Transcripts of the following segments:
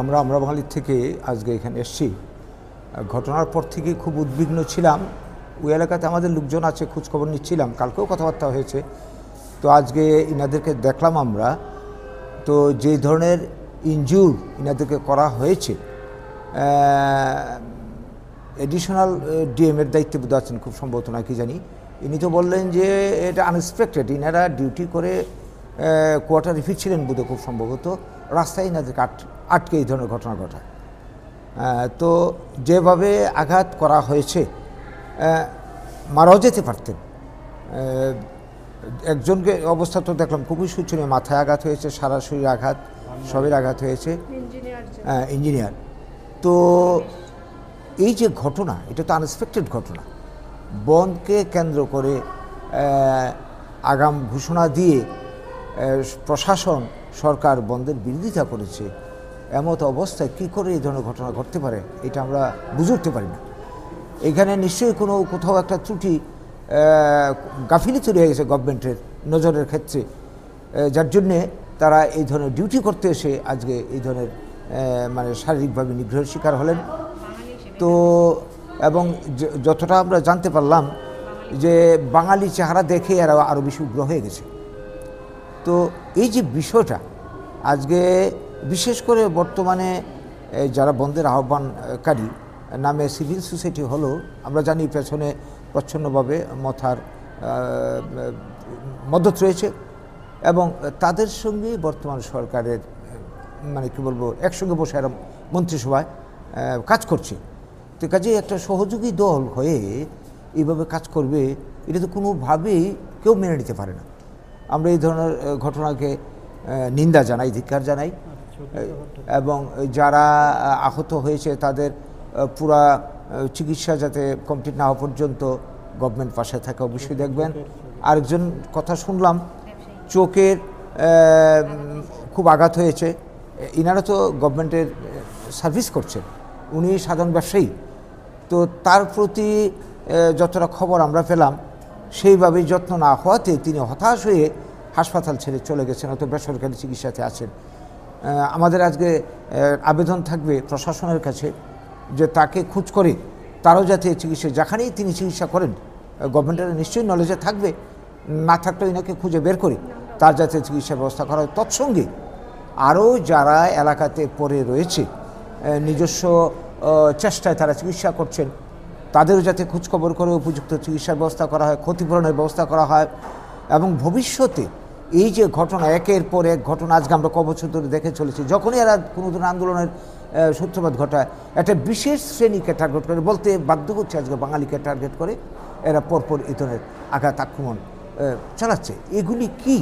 আমরা বাঙালির থেকে আজকে এখানে এসেছি। ঘটনার পর থেকে খুব উদ্বিগ্ন ছিলাম। ওই এলাকাতে আমাদের লোকজন আছে, খোঁজখবর নিচ্ছিলাম, কালকেও কথাবার্তা হয়েছে। তো আজকে ইনাদেরকে দেখলাম আমরা। তো যে ধরনের ইনজুর ইনাদেরকে করা হয়েছে, এডিশনাল ডিএমের দায়িত্বে বোধ আছেন খুব সম্ভবত, নাকি জানি। ইনি তো বললেন যে এটা আনএক্সপেক্টেড, ইনারা ডিউটি করে কোয়ার্টারে ফিরছিলেন বোধ খুব সম্ভবত, রাস্তায় ইনাদেরকে আটকে এই ধরনের ঘটনা ঘটায়। তো যেভাবে আঘাত করা হয়েছে, মারাও যেতে পারতেন। একজনকে অবস্থা তো দেখলাম খুবই শোচনীয়, মাথায় আঘাত হয়েছে, সারা শরীর আঘাত, সবের আঘাত হয়েছে, ইঞ্জিনিয়ার। তো এই যে ঘটনা, এটা তো আনএক্সপেক্টেড ঘটনা। বনকে কেন্দ্র করে আগাম ঘোষণা দিয়ে প্রশাসন, সরকার বন্ধের বিরোধিতা করেছে। এমত অবস্থায় কী করে এই ধরনের ঘটনা ঘটতে পারে, এটা আমরা বুঝে উঠতে পারি না। এখানে নিশ্চয়ই কোথাও একটা ত্রুটি, গাফিলি তৈরি হয়ে গেছে গভর্নমেন্টের নজরের ক্ষেত্রে, যার জন্যে তারা এই ধরনের ডিউটি করতে এসে আজকে এই ধরনের মানে শারীরিকভাবে নিগ্রহের শিকার হলেন। তো এবং যতটা আমরা জানতে পারলাম যে বাঙালি চেহারা দেখে এরা আরও বেশি উগ্র হয়ে গেছে। তো এই যে বিষয়টা আজকে বিশেষ করে বর্তমানে যারা বন্ধের আহ্বানকারী নামে সিভিল সোসাইটি হলো, আমরা জানি পেছনে প্রচ্ছন্নভাবে মথার মদত রয়েছে এবং তাদের সঙ্গে বর্তমান সরকারের মানে কী বলবো, একসঙ্গে বসে এরা মন্ত্রিসভায় কাজ করছে। তো কাজে একটা সহযোগী দল হয়ে এইভাবে কাজ করবে, এটা তো কোনোভাবেই কেউ মেনে নিতে পারে না। আমরা এই ধরনের ঘটনাকে নিন্দা জানাই, ধিক্কার জানাই এবং যারা আহত হয়েছে তাদের পুরা চিকিৎসা যাতে কমপ্লিট না হওয়া পর্যন্ত গভর্নমেন্ট পাশে থাকে অবশ্যই দেখবেন। আরেকজন কথা শুনলাম, চোখের খুব আঘাত হয়েছে। ইনারা তো গভর্নমেন্টের সার্ভিস করছেন, উনি সাধারণ ব্যবসায়ী। তো তার প্রতি যতটা খবর আমরা পেলাম, সেইভাবেই যত্ন না হওয়াতে তিনি হতাশ হয়ে হাসপাতাল ছেড়ে চলে গেছেন, অত বেসরকারি চিকিৎসাতে আছেন। আমাদের আজকে আবেদন থাকবে প্রশাসনের কাছে যে তাকে খোঁজ করে তারও যাতে চিকিৎসা, যেখানেই তিনি চিকিৎসা করেন, গভর্নমেন্টের নিশ্চয়ই নলেজে থাকবে, না থাকলেও এনাকে খুঁজে বের করে তার যাতে চিকিৎসা ব্যবস্থা করা হয়। তৎসঙ্গে আরও যারা এলাকাতে পড়ে রয়েছে, নিজস্ব চেষ্টায় তারা চিকিৎসা করছেন, তাদেরও যাতে খোঁজখবর করে উপযুক্ত চিকিৎসার ব্যবস্থা করা হয়, ক্ষতিপূরণের ব্যবস্থা করা হয় এবং ভবিষ্যতে এই যে ঘটনা, একের পর এক ঘটনা আজকে আমরা কবছর ধরে দেখে চলেছি, যখনই এরা কোনো ধরনের আন্দোলনের সূত্রপাত ঘটায়, একটা বিশেষ শ্রেণীকে টার্গেট করে, বলতে বাধ্য হচ্ছে আজকে বাঙালিকে টার্গেট করে এরা পরপর এই ধরনের আঘাত আক্রমণ চালাচ্ছে। এগুলি কি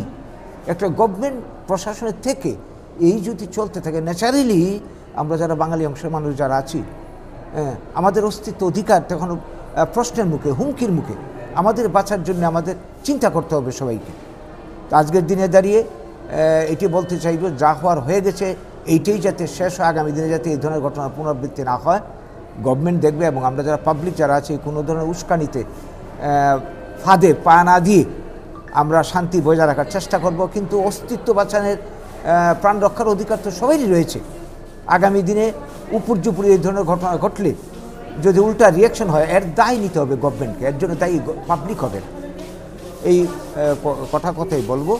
একটা গভর্নমেন্ট প্রশাসনের থেকে এই যদি চলতে থাকে, ন্যাচারালি আমরা যারা বাঙালি অংশের মানুষ যারা আছি, আমাদের অস্তিত্ব অধিকার তখন প্রশ্নের মুখে, হুমকির মুখে। আমাদের বাঁচার জন্য আমাদের চিন্তা করতে হবে সবাইকে। আজকের দিনে দাঁড়িয়ে এটি বলতে চাইব, যা হওয়ার হয়ে গেছে, এইটাই যাতে শেষ হয়, আগামী দিনে যাতে এই ধরনের ঘটনার পুনরাবৃত্তি না হয় গভর্নমেন্ট দেখবে। এবং আমরা যারা পাবলিক যারা আছি, কোনো ধরনের উস্কানিতে ফাঁদে পা না দিয়ে আমরা শান্তি বজায় রাখার চেষ্টা করব। কিন্তু অস্তিত্ব বাঁচানোর, প্রাণ রক্ষার অধিকার তো সবারই রয়েছে। আগামী দিনে উপর্যুপুরি এই ধরনের ঘটনা ঘটলে যদি উল্টা রিয়াকশন হয়, এর দায় নিতে হবে গভর্নমেন্টকে, এর জন্য দায়ী পাবলিক হবে। এই কথাই বলবো।